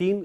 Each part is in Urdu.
3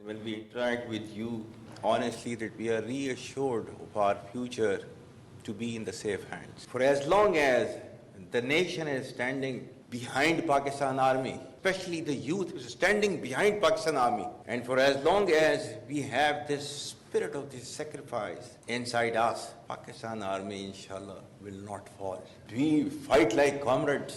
When we interact with you, honestly, that we are reassured of our future to be in the safe hands. For as long as the nation is standing behind Pakistan Army, especially the youth is standing behind Pakistan Army, and for as long as we have this spirit of this sacrifice inside us, Pakistan Army inshallah will not fall. We fight like comrades.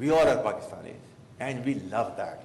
We all are Pakistanis and we love that.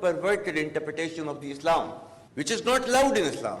perverted interpretation of the Islam which is not allowed in Islam.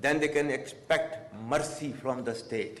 then they can expect mercy from the state.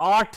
8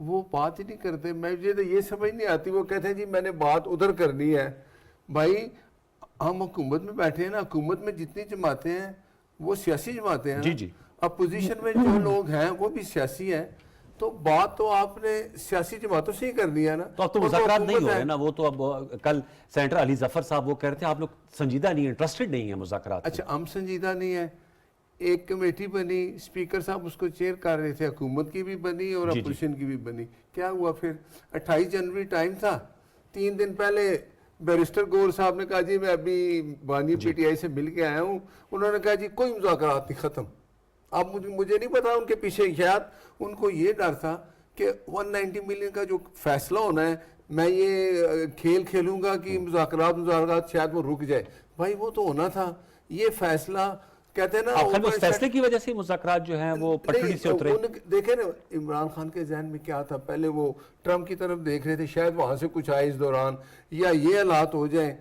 وہ بات ہی نہیں کرتے. مجھے تو یہ سمجھ نہیں آتی, وہ کہتے ہیں جی میں نے بات ادھر کرنی ہے. بھائی ہم حکومت میں بیٹھے ہیں نا, حکومت میں جتنی جماعتیں ہیں وہ سیاسی جماعتیں ہیں نا, جی. اپوزیشن میں جو لوگ ہیں وہ بھی سیاسی ہیں, تو بات تو آپ نے سیاسی جماعتوں سے ہی کرنی ہے نا. تو اب تو مذاکرات نہیں ہو رہے نا, وہ تو اب کل سینیٹر علی ظفر صاحب وہ کہہ رہے تھے آپ لوگ سنجیدہ نہیں ہیں, انٹرسٹڈ نہیں ہیں مذاکرات میں. اچھا ہم سنجیدہ نہیں ہیں. ایک کمیٹی بنی, اسپیکر صاحب اس کو چیئر کر رہے تھے, حکومت کی بھی بنی اور اپوزیشن کی بھی بنی. کیا ہوا پھر 28 جنوری ٹائم تھا, 3 دن پہلے بیرسٹر گور صاحب نے کہا جی میں ابھی بانی پی ٹی آئی سے مل کے آیا ہوں, انہوں نے کہا جی کوئی مذاکرات نہیں, ختم. اب مجھے نہیں پتا ان کے پیچھے, شاید ان کو یہ ڈر تھا کہ 190 ملین کا جو فیصلہ ہونا ہے, میں یہ کھیل کھیلوں گا کہ مذاکرات شاید وہ رک جائے. بھائی وہ تو ہونا تھا یہ فیصلہ, کہتے ہیں نا اس فیصلے کی وجہ سے مذاکرات جو ہیں وہ پٹڑی سے اترے. دیکھیں نا عمران خان کے ذہن میں کیا تھا, پہلے وہ ٹرمپ کی طرف دیکھ رہے تھے, شاید وہاں سے کچھ آئے اس دوران, یا یہ حالات ہو جائیں,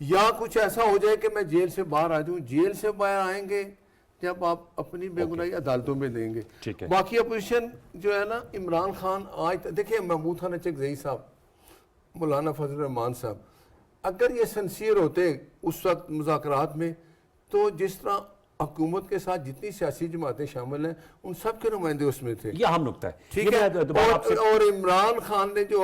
یا کچھ ایسا ہو جائے کہ میں جیل سے باہر آ جاؤں. جیل سے باہر آئیں گے جب آپ اپنی بے گناہی عدالتوں میں دیں گے. باقی اپوزیشن جو ہے نا, عمران خان آج دیکھیں محمود خان چکزئی صاحب, مولانا فضل الرحمان صاحب, اگر یہ سنسیئر ہوتے اس وقت مذاکرات میں, تو جس طرح حکومت کے ساتھ جتنی سیاسی جماعتیں شامل ہیں ان سب کے نمائندے اس میں تھے. یہ اہم نکتہ ہے. ٹھیک ہے, اور عمران خان نے جو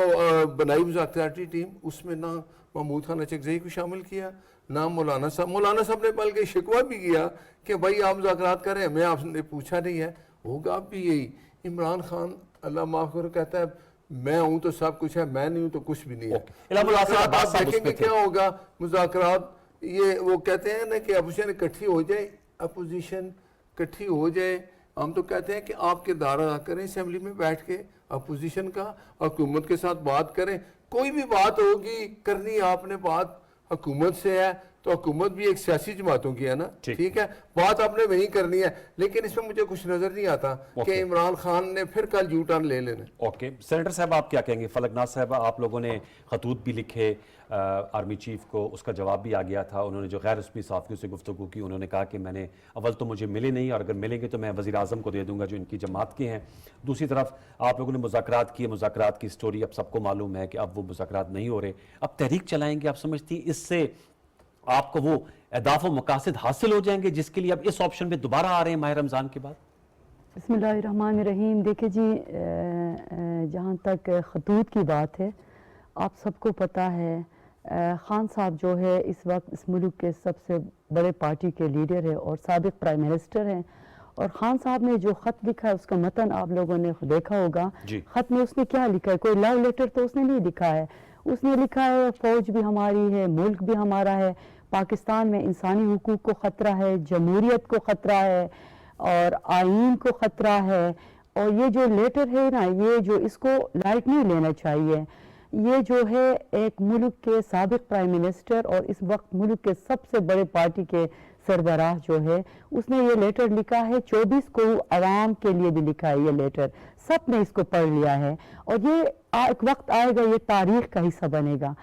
بنائی مذاکراتی ٹیم, اس میں نہ محمود خان چکزئی کو شامل کیا, نہ مولانا صاحب نے بلکہ شکوہ بھی کیا کہ بھائی آپ مذاکرات کریں, ہمیں آپ نے پوچھا نہیں ہے. ہوگا بھی یہی. عمران خان اللہ معاف کرو کہتا ہے میں ہوں تو سب کچھ ہے, میں نہیں ہوں تو کچھ بھی نہیں ہے. دیکھیں گے کیا ہوگا مذاکرات. یہ وہ کہتے ہیں نا کہ اپوزیشن اکٹھی ہو جائے, اپوزیشن اکٹھی ہو جائے. ہم تو کہتے ہیں کہ آپ کے دارا کریں اسمبلی میں بیٹھ کے, اپوزیشن کا حکومت کے ساتھ بات کریں. کوئی بھی بات ہوگی کرنی آپ نے بات حکومت سے ہے, تو حکومت بھی ایک سیاسی جماعتوں کی ہے نا, ٹھیک ہے, بات آپ نے وہیں کرنی ہے. لیکن اس میں مجھے کچھ نظر نہیں آتا کہ عمران خان نے پھر کل یو ٹرن لے لینا. اوکے سینیٹر صاحب آپ کیا کہیں گے؟ فلک ناز صاحب آپ لوگوں نے خطوط بھی لکھے آرمی چیف کو, اس کا جواب بھی آ گیا تھا. انہوں نے جو غیر رسمی صحافیوں سے گفتگو کی, انہوں نے کہا کہ میں نے اول تو مجھے ملے نہیں, اور اگر ملیں گے تو میں وزیر اعظم کو دے دوں گا جو ان کی جماعت کے ہیں. دوسری طرف آپ لوگوں نے مذاکرات کیے, مذاکرات کی سٹوری اب سب کو معلوم ہے کہ اب وہ مذاکرات نہیں ہو رہے. اب تحریک چلائیں گے, آپ سمجھتی ہیں اس سے آپ کو وہ اہداف و مقاصد حاصل ہو جائیں گے جس کے لیے اب اس آپشن پہ دوبارہ آ رہے ہیں ماہ رمضان کے بعد؟ بسم اللہ الرحمن الرحیم. دیکھیں جی, جہاں تک خطوط کی بات ہے, آپ سب کو پتہ ہے خان صاحب جو ہے اس وقت اس ملک کے سب سے بڑے پارٹی کے لیڈر ہے اور سابق پرائم منسٹر ہیں. اور خان صاحب نے جو خط لکھا ہے اس کا متن آپ لوگوں نے دیکھا ہوگا. خط میں اس نے کیا لکھا ہے؟ کوئی لو لیٹر تو اس نے نہیں لکھا ہے. اس نے لکھا ہے فوج بھی ہماری ہے, ملک بھی ہمارا ہے, پاکستان میں انسانی حقوق کو خطرہ ہے, جمہوریت کو خطرہ ہے, اور آئین کو خطرہ ہے. اور یہ جو لیٹر ہے نا, یہ جو اس کو لائٹ نہیں لینا چاہیے. یہ جو ہے ایک ملک کے سابق پرائم منسٹر اور اس وقت ملک کے سب سے بڑے پارٹی کے سربراہ جو ہے, اس نے یہ لیٹر لکھا ہے. 24 کو عوام کے لیے بھی لکھا ہے یہ لیٹر, سب نے اس کو پڑھ لیا ہے. اور یہ ایک وقت آئے گا یہ تاریخ کا حصہ بنے گا.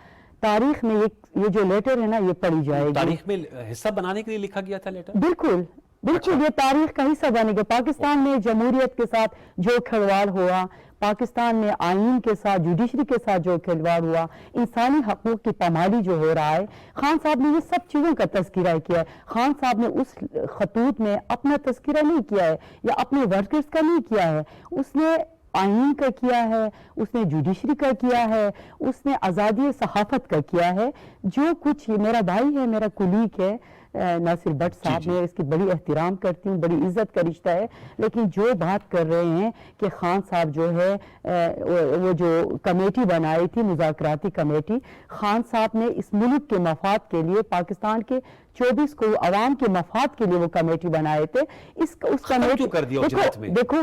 تاریخ میں یہ جو لیٹر ہے نا یہ پڑھی جائے گی. تاریخ میں حصہ بنانے کے لیے لکھا گیا تھا لیٹر؟ بالکل بالکل, یہ تاریخ کا حصہ بنے گا. پاکستان میں جمہوریت کے ساتھ جو کھلواڑ ہوا, پاکستان میں آئین کے ساتھ, جوڈیشری کے ساتھ جو کھلواڑ ہوا, انسانی حقوق کی پامالی جو ہو رہا ہے, خان صاحب نے یہ سب چیزوں کا تذکرہ کیا ہے. خان صاحب نے اس خطوط میں اپنا تذکرہ نہیں کیا ہے یا اپنے ورکرز کا نہیں کیا ہے. اس نے آئین کا کیا ہے, اس نے جوڈیشری کا کیا ہے, اس نے آزادی صحافت کا کیا ہے. جو کچھ یہ میرا بھائی ہے, میرا کولیگ ہے ناصر بٹ صاحب, میں اس کی بڑی احترام کرتی ہوں, بڑی عزت کا رشتہ ہے. لیکن جو بات کر رہے ہیں کہ خان صاحب جو ہے وہ جو کمیٹی بنائی تھی مذاکراتی کمیٹی, خان صاحب نے اس ملک کے مفاد کے لیے, پاکستان کے 24 کو عوام کے مفاد کے لیے وہ کمیٹی بنائے تھے. اس کمیٹی دیکھو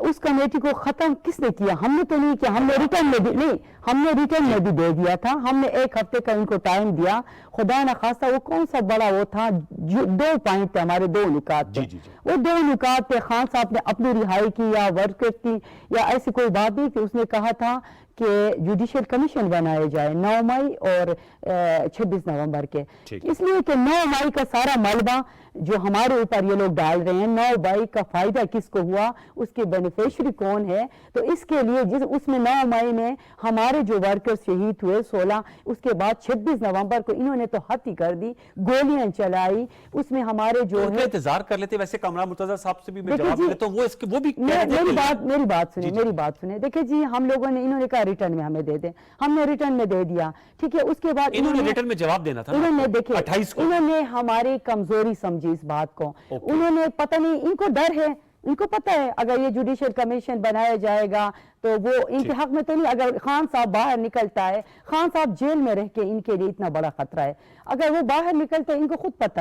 اس کمیٹی کو ختم کس نے کیا؟ ہم نے تو نہیں کیا, ہم نے ریٹرن میں بھی نہیں, ہم نے ریٹرن میں بھی دے دیا تھا. ہم نے 1 ہفتے کا ان کو ٹائم دیا. خدا نخواستہ وہ کون سا بڑا وہ تھا, 2 پوائنٹ تھے ہمارے, 2 نکات تھے. وہ 2 نکات پہ خان صاحب نے اپنی رہائی کی یا ورکر کی یا ایسی کوئی بات نہیں تھی. اس نے کہا تھا کہ جوڈیشل کمیشن بنائے جائے 9 مئی اور 26 نومبر کے، اس لیے کہ 9 مئی کا سارا ملبہ جو ہمارے اوپر یہ لوگ ڈال رہے ہیں، 9 مئی کا فائدہ کس کو ہوا، اس کے بینیفیشری کون ہے، تو اس کے لیے اس میں 9 مئی میں ہمارے جو ورکرز شہید ہوئے 16، اس کے بعد 26 نومبر کو انہوں نے تو حد ہی کر دی، گولیاں چلائی، اس میں ہمارے جو ہے انتظار کر لیتے. ویسے کامران مرتضیٰ صاحب سے بھی میں جواب لیتا ہوں، وہ بھی میری بات سنیں. دیکھیں جی، ہم لوگوں نے، انہوں نے کہا ریٹرن میں ہمیں دے دیں، ہم نے ریٹرن میں دے دیا، ٹھیک ہے. اس کے بعد انہوں نے ریٹرن میں جواب دینا تھا، انہوں نے دیکھیں 28 کو انہوں نے ہماری کمزوری سمجھی اس بات کو. انہوں نے پتہ نہیں، ان کو ڈر ہے، ان کو پتہ ہے اگر یہ جوڈیشل کمیشن بنایا جائے گا تو وہ ان کے حق میں تو نہیں. اگر خان صاحب باہر نکلتا ہے، خان صاحب جیل میں رہ کے ان کے لیے اتنا بڑا خطرہ ہے، اگر وہ باہر نکلتے ہیں ان کو خود پتہ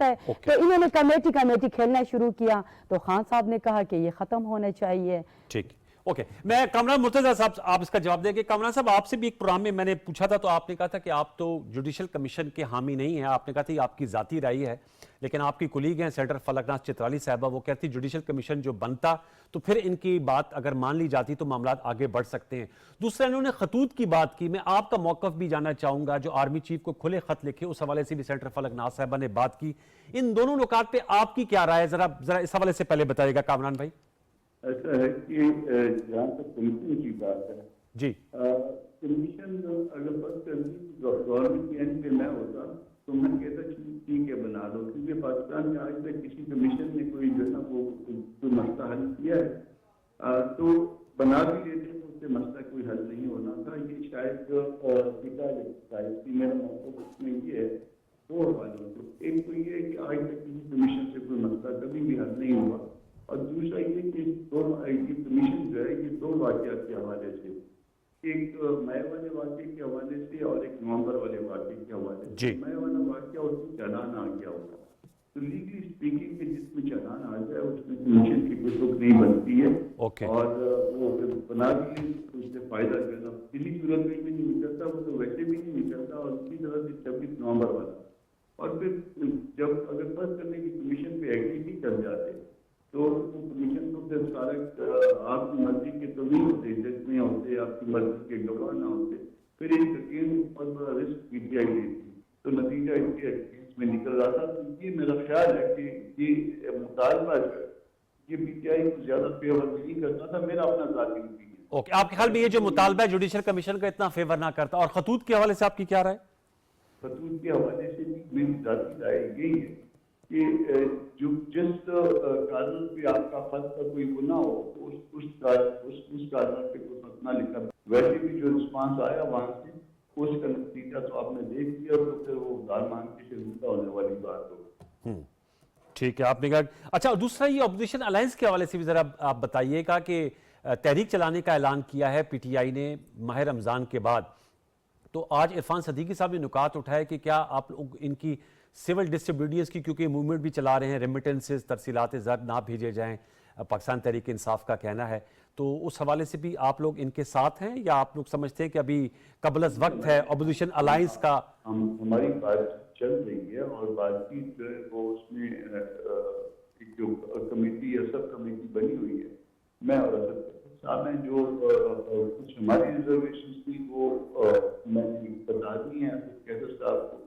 ہے، تو انہوں نے کمیٹی کھیلنا شروع کیا. تو خان صاحب نے کہا کہ یہ ختم ہونا چاہیے. ٹھیک، اوکے. میں کامران مرتضیٰ صاحب آپ اس کا جواب دیں گے. کامران صاحب، آپ سے بھی ایک پروگرام میں میں نے پوچھا تھا تو آپ نے کہا تھا کہ آپ تو جوڈیشل کمیشن کے حامی نہیں ہیں. آپ نے کہا تھا یہ آپ کی ذاتی رائے ہے، لیکن آپ کی کولیگ ہیں سینیٹر فلک ناز چترالی صاحبہ، وہ کہتی جوڈیشل کمیشن جو بنتا تو پھر ان کی بات اگر مان لی جاتی تو معاملات آگے بڑھ سکتے ہیں. دوسرا، انہوں نے خطوط کی بات کی. میں آپ کا موقف بھی جاننا چاہوں گا. جو آرمی چیف کو کھلے خط لکھے، اس حوالے سے بھی سینیٹر فلک ناز صاحبہ نے بات کی. ان دونوں نکات پہ آپ کی کیا رائے ہے؟ ذرا اس حوالے سے پہلے بتائیے گا کامران بھائی. ایسا ہے کہ جہاں تک کمیشن کی بات ہے، جی، کمیشن اگر بس گورنمنٹ کے اینڈ پہ میں ہوتا تو میں کہتا ٹھیک ہے بنا دو، کیونکہ پاکستان میں آج تک کسی کمیشن نے کوئی جو ہے نا وہ کوئی مسئلہ حل کیا ہے تو بنا بھی لیتے تو اس سے مسئلہ کوئی حل نہیں ہونا تھا. یہ شاید میرا موقف اس میں یہ ہے دو حوالوں سے. ایک تو یہ ہے کہ آج تک کسی کمیشن سے کوئی مسئلہ کبھی بھی حل نہیں ہوا، اور دوسرا یہ کہ یہ کمیشن جو ہے یہ دو واقعات کے حوالے سے، ایک مئی والے واقعے کے حوالے سے اور ایک نومبر والے واقعے کے حوالے سے. مئی والا واقعہ اس میں چالان آ گیا ہوگا تو لیگلی اسپیکنگ کے جس میں چالان آ جائے اس میں کمیشن کی کوئی رخ نہیں بنتی ہے، اور وہ بنا بھی اس سے فائدہ کرنا کسی صورت میں بھی نہیں نکلتا، وہ تو ویسے بھی نہیں نکلتا. اور اسی طرح سے 26 نومبر والا، اور پھر جب اگر فرض کرنے کی کمیشن پہ ایگری نہیں کر جاتے تو کمیشن کو پھر سارا آپ کی مرضی کے تو نہیں ہوتے، جج میں ہوتے، آپ کی مرضی کے گواہ نہ ہوتے، پھر ایک حکیم بہت بڑا رسک پی ٹی آئی لیتی تو نتیجہ اس کے اگینسٹ میں نکل رہا تھا. تو یہ میرا خیال ہے کہ یہ مطالبہ جو ہے یہ پی ٹی آئی کو زیادہ فیور نہیں کرتا تھا، میرا اپنا ذاتی اوپینین. اوکے، آپ کے خیال میں یہ جو مطالبہ ہے جوڈیشل کمیشن کا اتنا فیور نہ کرتا؟ اور خطوط کے حوالے سے آپ کی کیا رائے؟ خطوط کے حوالے سے بھی میری ذاتی رائے یہی ہے کہ جو جس کارنر پہ آپ کا خط کا کوئی گناہ ہو تو اس کارنر پہ کوئی خط نہ لکھا. ویسے بھی جو رسپانس آیا وہاں سے اس کا نتیجہ تو آپ نے دیکھ لیا، تو پھر وہ دار مانگ کے شروع ہونے والی بات ہو. ٹھیک ہے، آپ نے کہا. اچھا، دوسرا یہ اپوزیشن الائنس کے حوالے سے بھی ذرا آپ بتائیے گا کہ تحریک چلانے کا اعلان کیا ہے پی ٹی آئی نے ماہ رمضان کے بعد. تو آج عرفان صدیقی صاحب نے نکات اٹھائے کہ کیا آپ لوگ ان کی سول ڈسٹریبیوٹیز کی، کیونکہ موومنٹ بھی چلا رہے ہیں، ریمیٹنسز ترسیلات زر نہ بھیجے جائیں، پاکستان تحریک انصاف کا کہنا ہے، تو اس حوالے سے بھی آپ لوگ ان کے ساتھ ہیں یا آپ لوگ سمجھتے ہیں کہ ابھی قبل از وقت ہے اپوزیشن الائنس کا؟ ہماری بات چل رہی ہے اور بات چیت جو ہے وہ اس میں ایک جو کمیٹی یا سب کمیٹی بنی ہوئی ہے، میں اور صاحب ہیں، جو کچھ ہماری ریزرویشنز تھی وہ میں نے بتا دی ہیں کیسر صاحب کو،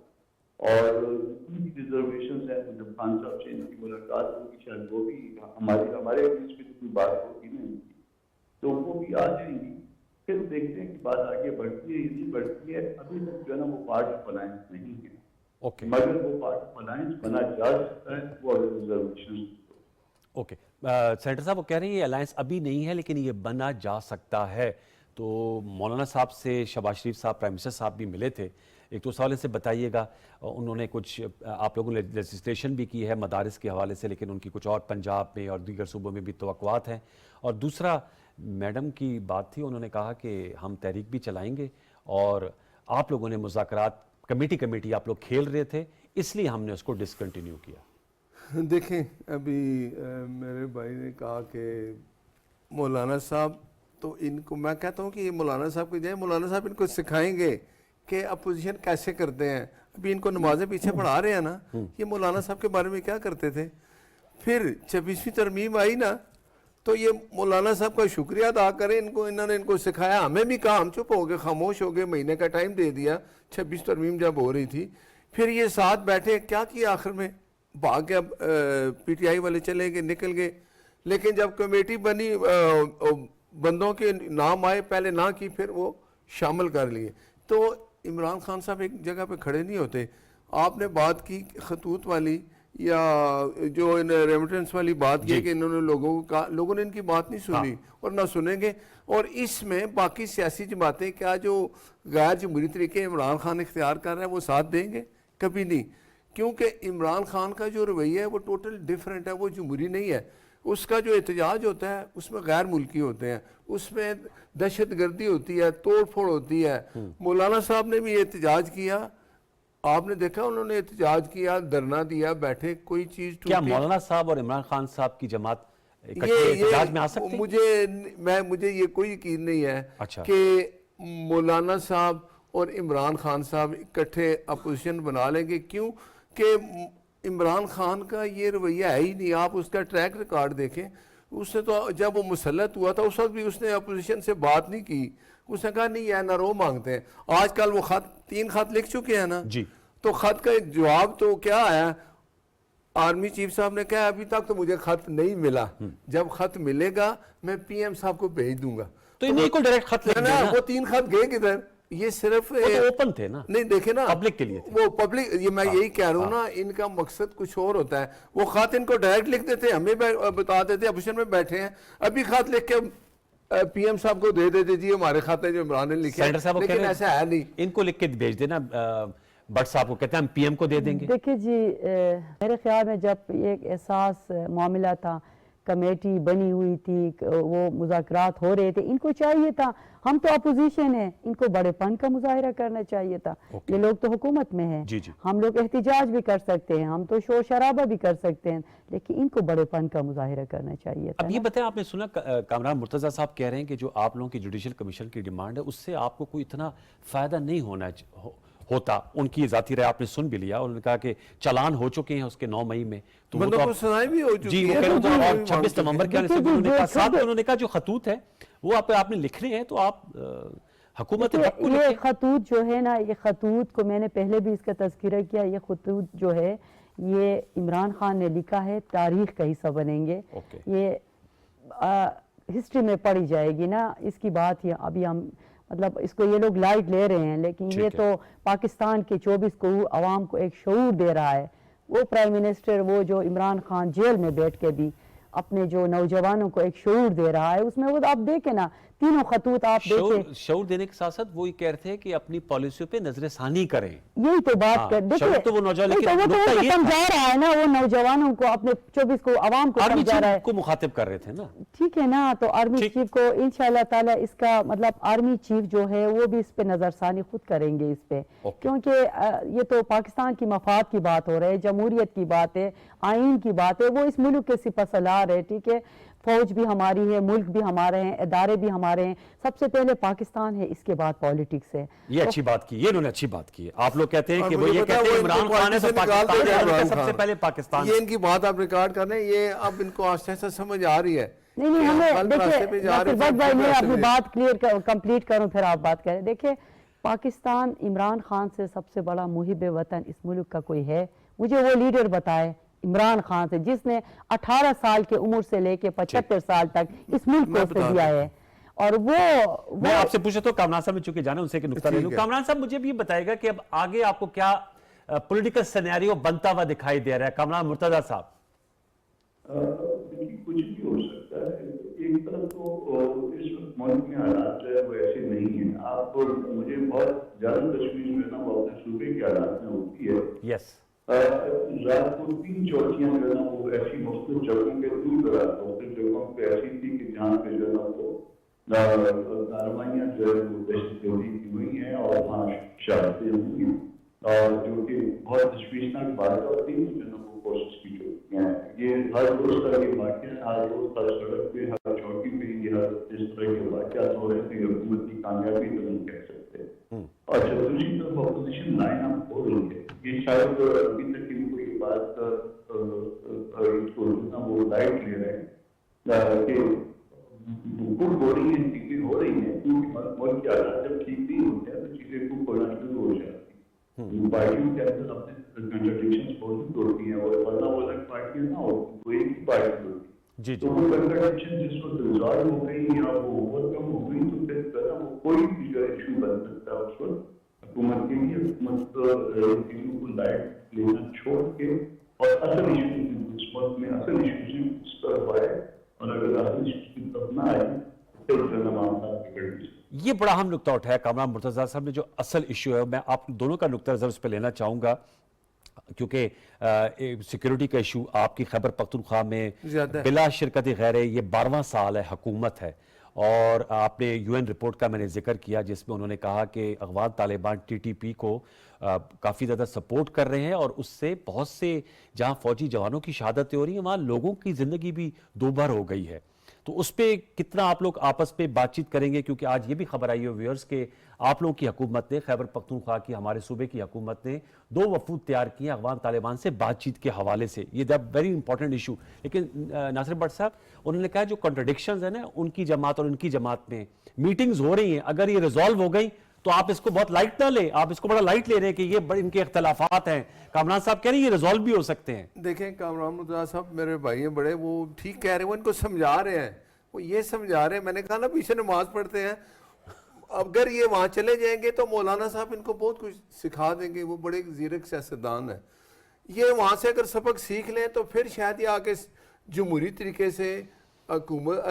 اور جتنی بھی ریزرویشنز ہیں جب خان صاحب سے ان کی ملاقات ہوگی شاید وہ بھی ہمارے بیچ میں کوئی بات ہوگی نہیں تو وہ بھی آ جائیں گی. پھر دیکھتے ہیں کہ بات آگے بڑھتی ہے یا نہیں بڑھتی ہے. ابھی تک جو ہے نا وہ پارٹ آف الائنس نہیں ہے، مگر وہ پارٹ آف الائنس بنا جا سکتا ہے وہ اگر ریزرویشنز. اوکے، سینیٹر صاحب وہ کہہ رہے ہیں یہ الائنس ابھی نہیں ہے لیکن یہ بنا جا سکتا ہے. تو مولانا صاحب سے شہباز شریف صاحب پرائم منسٹر صاحب بھی ملے تھے، ایک تو اس حوالے سے بتائیے گا. انہوں نے کچھ آپ لوگوں نے لیجسلیشن بھی کی ہے مدارس کے حوالے سے، لیکن ان کی کچھ اور پنجاب میں اور دیگر صوبوں میں بھی توقعات ہیں. اور دوسرا میڈم کی بات تھی، انہوں نے کہا کہ ہم تحریک بھی چلائیں گے اور آپ لوگوں نے مذاکرات کمیٹی آپ لوگ کھیل رہے تھے اس لیے ہم نے اس کو ڈسکنٹینیو کیا. دیکھیں ابھی میرے بھائی نے کہا کہ مولانا صاحب، تو ان کو میں کہتا ہوں کہ یہ مولانا صاحب کی جائے، مولانا صاحب ان کو سکھائیں گے کہ اپوزیشن کیسے کرتے ہیں. ابھی ان کو نمازیں پیچھے پڑھا رہے ہیں نا، یہ مولانا صاحب کے بارے میں کیا کرتے تھے. پھر 26ویں ترمیم آئی نا تو یہ مولانا صاحب کا شکریہ ادا کریں ان کو، انہوں نے ان کو سکھایا، ہمیں بھی کہا، ہم چپ ہو گئے، خاموش ہو گئے، مہینے کا ٹائم دے دیا 26 ترمیم جب ہو رہی تھی، پھر یہ ساتھ بیٹھے، کیا کیا آخر میں بھاگ کے پی ٹی آئی والے چلے گئے، نکل گئے، لیکن جب کمیٹی بنی بندوں کے نام آئے پہلے نہ کی، پھر وہ شامل کر لیے۔ تو عمران خان صاحب ایک جگہ پہ کھڑے نہیں ہوتے۔ آپ نے بات کی خطوط والی یا جو ریمیٹنس والی بات کی کہ انہوں نے لوگوں کو کہا، لوگوں نے ان کی بات نہیں سنی اور نہ سنیں گے، اور اس میں باقی سیاسی جماعتیں کیا جو غیر جمہوری طریقے عمران خان اختیار کر رہا ہے وہ ساتھ دیں گے؟ کبھی نہیں، کیونکہ عمران خان کا جو رویہ ہے وہ ٹوٹل ڈیفرنٹ ہے، وہ جمہوری نہیں ہے۔ اس کا جو احتجاج ہوتا ہے اس میں غیر ملکی ہوتے ہیں، اس میں دہشت گردی ہوتی ہے، توڑ پھوڑ ہوتی ہے۔ مولانا صاحب نے بھی احتجاج کیا، آپ نے دیکھا انہوں نے احتجاج کیا، دھرنا دیا، بیٹھے، کوئی چیز ٹوٹی۔ کیا مولانا صاحب اور عمران خان صاحب کی جماعت اکٹھے احتجاج میں آ سکتے ہیں؟ مجھے یہ کوئی یقین نہیں ہے اچھا۔ کہ مولانا صاحب اور عمران خان صاحب اکٹھے اپوزیشن بنا لیں گے، کیوں کہ عمران خان کا یہ رویہ ہے ہی نہیں۔ آپ اس کا ٹریک ریکارڈ دیکھیں، اس نے تو جب وہ مسلط ہوا تھا اس وقت بھی اس نے اپوزیشن سے بات نہیں کی، اس نے کہا نہیں یہ نہ رو مانگتے ہیں۔ آج کل وہ 3 خط لکھ چکے ہیں نا، جی، تو خط کا جواب تو کیا آیا؟ آرمی چیف صاحب نے کہا ابھی تک تو مجھے خط نہیں ملا، جب خط ملے گا میں پی ایم صاحب کو بھیج دوں گا۔ تو انہیں کو ڈائریکٹ خط لکھ نا دینا، وہ 3 خط گئے کدھر؟ یہ صرف اوپن تھے نا، نہیں دیکھیں نا، پبلک کے لیے تھے۔ وہ پبلک، یہ میں یہی کہہ رہا ہوں نا، ان کا مقصد کچھ اور ہوتا ہے۔ وہ خط ان کو ڈائریکٹ لکھ دیتے، ہمیں بتا دیتے اپوزیشن میں بیٹھے ہیں، ابھی خط لکھ کے پی ایم صاحب کو دے دیتے جی ہمارے خط ہیں جو عمران نے لکھے، سینٹر صاحب لیکن ایسا ہے نہیں۔ ان کو لکھ کے بھیج دینا، بٹ صاحب کو کہتے ہیں ہم پی ایم کو دے دیں گے۔ دیکھیں جی، میرے خیال میں جب ایک احساس معاملہ تھا، کمیٹی بنی ہوئی تھی، وہ مذاکرات ہو رہے تھے، ان کو چاہیے تھا، ہم تو اپوزیشن ہیں، ان کو بڑے پن کا مظاہرہ کرنا چاہیے تھا۔ یہ لوگ تو حکومت میں ہیں، ہم لوگ احتجاج بھی کر سکتے ہیں، ہم تو شور شرابہ بھی کر سکتے ہیں، لیکن ان کو بڑے پن کا مظاہرہ کرنا چاہیے تھا۔ اب یہ بتائیں، آپ نے سنا کامران مرتضیٰ صاحب کہہ رہے ہیں کہ جو آپ لوگوں کی جوڈیشل کمیشن کی ڈیمانڈ ہے اس سے آپ کو کوئی اتنا فائدہ نہیں ہوتا۔ ان کی ذاتی رائے آپ نے سن بھی لیا، انہوں نے کہا کہ چالان ہو چکے ہیں اس کے 9 مئی میں، تو وہ بندوں کو سزائیں بھی ہو چکی جی وہ ہیں، کہہ رہے ہیں، اور جی 26 نومبر کے آنے سے انہوں نے کہا، ساتھ میں انہوں نے کہا جو خطوط ہے وہ آپ نے لکھ رہے ہیں تو آپ حکومت حق کو یہ لکھیں۔ خطوط جو ہے نا، یہ خطوط کو میں نے پہلے بھی اس کا تذکرہ کیا، یہ خطوط جو ہے یہ عمران خان نے لکھا ہے، تاریخ کا حصہ بنیں گے، یہ ہسٹری میں پڑھی جائے گی نا، اس کی بات ہی ابھی ہم مطلب اس کو یہ لوگ لائٹ لے رہے ہیں، لیکن یہ تو پاکستان کے 24 کروڑ عوام کو ایک شعور دے رہا ہے۔ وہ پرائم منسٹر، وہ جو عمران خان جیل میں بیٹھ کے بھی اپنے جو نوجوانوں کو ایک شعور دے رہا ہے، اس میں وہ آپ دیکھیں نا، تینوں خطوط آپ دیکھیں، شعور دینے کے ساتھ ساتھ وہ یہ کہہ رہے تھے کہ اپنی پالیسیوں پہ نظر ثانی کریں۔ یہی تو بات کر دیکھیں، تو وہ نوجوان سمجھا رہا ہے نا، وہ نوجوانوں کو اپنے 24 کو عوام کو آرمی سمجھا رہا ہے، چیف کو مخاطب کر رہے تھے نا۔ ٹھیک ہے نا، تو آرمی چیف کو انشاءاللہ تعالی اس کا مطلب آرمی چیف جو ہے وہ بھی اس پہ نظر ثانی خود کریں گے اس پہ، کیونکہ یہ تو پاکستان کی مفاد کی بات ہو رہی ہے، جمہوریت کی بات ہے، آئین کی بات ہے، وہ اس ملک کے سپہ سالار ہے، ٹھیک ہے، فوج بھی ہماری ہے، ملک بھی ہمارے ہیں، ادارے بھی ہمارے ہیں، سب سے پہلے پاکستان ہے، اس کے بعد پالیٹکس ہے۔ یہ اچھی بات کی، یہ انہوں نے اچھی بات کی ہے۔ آپ لوگ کہتے ہیں کہ وہ یہ کہتے ہیں عمران خان ہے تو پاکستان ہے، سب سے پہلے پاکستان۔ یہ ان کی بات آپ ریکارڈ کر رہے ہیں، یہ اب ان کو آہستہ آہستہ سمجھ آ رہی ہے۔ نہیں ہمیں دیکھیں ناصر بھائی، میں اپنی بات کمپلیٹ کروں پھر آپ بات کریں۔ دیکھیں پاکستان عمران خان سے سب سے بڑا محب وطن اس ملک کا کوئی ہے؟ مجھے وہ لیڈر بتائے عمران خان سے جس نے 18 سال کی عمر سے لے کے 75 سال تک اس ملک کو سے دیا ہے، اور وہ میں آپ سے پوچھا تو کامران صاحب نے چونکہ جانا ان سے ایک نکتہ لے لوں۔ کامران صاحب مجھے بھی بتائے گا کہ اب آگے آپ کو کیا پولیٹیکل سینیریو بنتا ہوا دکھائی دے رہا ہے؟ کامران مرتضیٰ صاحب کچھ بھی ہو سکتا ہے، ایک طرف تو اس وقت ملک میں حالات جو ہے وہ ایسے نہیں ہیں۔ آپ کو مجھے بہت زیادہ تشویش جو ہے نا وہ اپنے صوبے کے حالات میں ہوتی ہے۔ یس، رات کو 3 چوکیاں جو ہے نا وہ ایسی مختلف جگہوں پہ دور دراز مختلف جگہوں پہ ایسی تھی کہ جہاں پہ جو ہے نا وہ کارروائیاں جو ہے وہ دہشت گردی کی ہوئی ہیں اور وہاں شہادتیں ہوئی ہیں، اور جو کہ بہت تشویشناک بات ہوتی ہے جو ہے نا وہ کوشش کی جاتی ہیں۔ یہ ہر روز طرح کے واقعات، ہر روز ہر سڑک پہ، ہر چوکی پہ یہ ہر اس طرح کے واقعات ہو رہے تھے، حکومت کی کامیابی تو نہیں کہہ سکتے۔ اور جب دوسری طرف اپوزیشن لائن اپ ہو رہی ہے، یہ شاید ابھی تک ان کو یہ بات اس کو وہ لائٹ لے رہے ہیں، کہ کک ہو رہی ہیں، چیزیں ہو رہی ہیں، کیونکہ ملک کے حالات جب ٹھیک نہیں ہوتے ہیں تو چیزیں کک ہونا شروع ہو جاتی ہیں. پارٹیوں کے اندر اپنے کنٹرڈکشنز موجود ہوتی ہیں، اور ورنہ وہ الگ پارٹیاں نہ ہوتی، وہ ایک ہی پارٹی ہوتی. جی تو وہ کنٹرڈکشن جس وقت ریزالو ہو گئی یا وہ اوور کم ہو گئی تو پھر وہ کوئی بھی جو ایشو بن سکتا ہے اس وقت حکومت کے لیے. حکومت چیزوں کو لائٹ لینا چھوڑ کے اور اصل ایشوز اس وقت میں اصل ایشوز اس طرف آئے، اور اگر اصل ایشوز کی طرف نہ آئے تو پھر معاملہ بگڑ بھی. یہ بڑا اہم نقطہ اٹھایا کامران مرتضیٰ صاحب نے. جو اصل ایشو ہے میں آپ دونوں کا نقطہ نظر اس پہ لینا چاہوں گا، کیونکہ سیکیورٹی کا ایشو آپ کی خیبر پختونخوا میں بلا شرکت غیر یہ 12واں سال ہے حکومت ہے، اور آپ نے UN رپورٹ کا میں نے ذکر کیا جس میں انہوں نے کہا کہ افغان طالبان TTP کو کافی زیادہ سپورٹ کر رہے ہیں، اور اس سے بہت سے جہاں فوجی جوانوں کی شہادتیں ہو رہی ہیں وہاں لوگوں کی زندگی بھی دوبھر ہو گئی ہے. تو اس پہ کتنا آپ لوگ آپس پہ بات چیت کریں گے؟ کیونکہ آج یہ بھی خبر آئی ہے ویورز کہ آپ لوگوں کی حکومت نے، خیبر پختونخوا کی ہمارے صوبے کی حکومت نے 2 وفود تیار کیے افغان طالبان سے بات چیت کے حوالے سے. یہ ویری امپورٹنٹ ایشو. لیکن ناصر بٹ صاحب انہوں نے کہا جو کنٹرڈکشنز ہیں نا ان کی جماعت اور ان کی جماعت میں میٹنگز ہو رہی ہیں، اگر یہ ریزالو ہو گئی تو آپ اس کو بہت لائٹ نہ لیں، آپ اس کو بڑا لائٹ لے رہے ہیں کہ یہ ان کے اختلافات ہیں. کامران صاحب کہہ رہے ہیں یہ ریزالو بھی ہو سکتے ہیں. دیکھیں کامران مرتضیٰ صاحب میرے بھائی ہیں بڑے، وہ ٹھیک کہہ رہے ہیں، وہ ان کو سمجھا رہے ہیں، وہ یہ سمجھا رہے ہیں. میں نے کہا نا پیچھے نماز پڑھتے ہیں، اگر یہ وہاں چلے جائیں گے تو مولانا صاحب ان کو بہت کچھ سکھا دیں گے. وہ بڑے زیرک سیاستدان ہیں. یہ وہاں سے اگر سبق سیکھ لیں تو پھر شاید یہ آگے جمہوری طریقے سے حکومت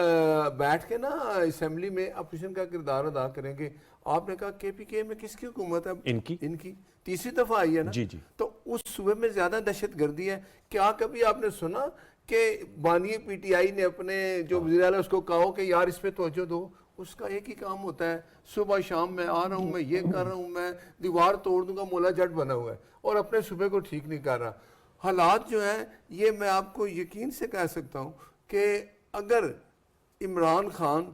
بیٹھ کے نا اسمبلی میں اپوزیشن کا کردار ادا کریں گے. آپ نے کہا KPK میں کس کی حکومت ہے؟ ان کی تیسری دفعہ آئی ہے نا. جی جی. تو اس صوبے میں زیادہ دہشت گردی ہے. کیا کبھی آپ نے سنا کہ بانی PTI نے اپنے جو وزیر اعلیٰ اس کو کہا کہ یار اس پہ توجہ دو؟ اس کا ایک ہی کام ہوتا ہے، صبح شام میں آ رہا ہوں، میں یہ کر رہا ہوں، میں دیوار توڑ دوں گا، مولا جٹ بنا ہوا ہے اور اپنے صوبے کو ٹھیک نہیں کر رہا. حالات جو ہیں یہ میں آپ کو یقین سے کہہ سکتا ہوں کہ اگر عمران خان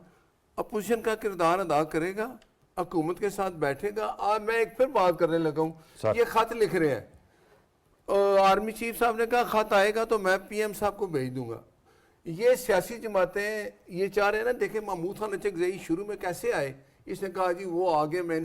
اپوزیشن کا کردار ادا کرے گا، حکومت کے ساتھ بیٹھے گا. میں ایک پھر بات کرنے لگا ہوں، یہ خط لکھ رہے ہیں، آرمی چیف صاحب نے کہا خط آئے گا تو میں PM صاحب کو بھیج دوں گا. یہ سیاسی جماعتیں یہ چاہ رہے ہیں نا. دیکھیں محمود خان اچکزئی شروع میں کیسے آئے، اس نے کہا جی وہ آگے میں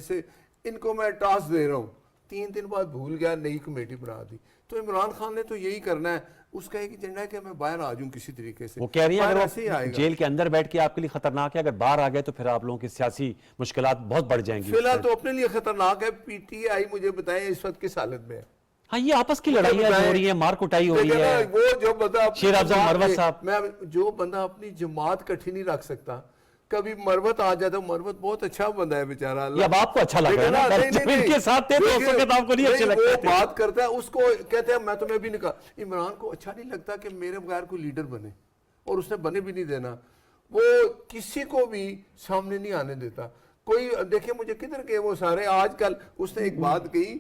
ان کو میں ٹاسک دے رہا ہوں، 3 دن بعد بھول گیا، نئی کمیٹی بنا دی. تو عمران خان نے تو یہی کرنا ہے، اس کا ایک ایجنڈا ہے کہ میں باہر آ جاؤں کسی طریقے سے. وہ کہہ رہی ہیں اگر وہ جیل کے اندر بیٹھ کے آپ کے لیے خطرناک ہے، اگر باہر آ گئے تو پھر آپ لوگوں کی سیاسی مشکلات بہت بڑھ جائیں گی. فی الحال تو اپنے لیے خطرناک ہے. PTI مجھے بتائیں اس وقت کس حالت میں ہے. ہاں یہ آپس کی لڑائیاں ہو رہی ہیں، مار کٹائی ہو رہی ہے. وہ جو بندہ شیر افضل مروت صاحب، جو بندہ اپنی جماعت کٹھی نہیں رکھ سکتا، کبھی مروت آ جاتا. مروت بہت اچھا بندہ ہے بیچارہ. یہ اب آپ کو اچھا لگ رہا ہے نا، جب ان کے ساتھ تھے تو اس وقت آپ کو نہیں اچھے لگتے تھے. وہ بات کرتا ہے، اس کو کہتے ہیں میں تمہیں بھی نہیں کہا. عمران کو اچھا نہیں لگتا کہ میرے بغیر کوئی لیڈر بنے، اور اس نے بنے بھی نہیں دینا. وہ کسی کو بھی سامنے نہیں آنے دیتا. کوئی دیکھیں مجھے کدھر کے وہ سارے آج کل. اس نے ایک بات کہی،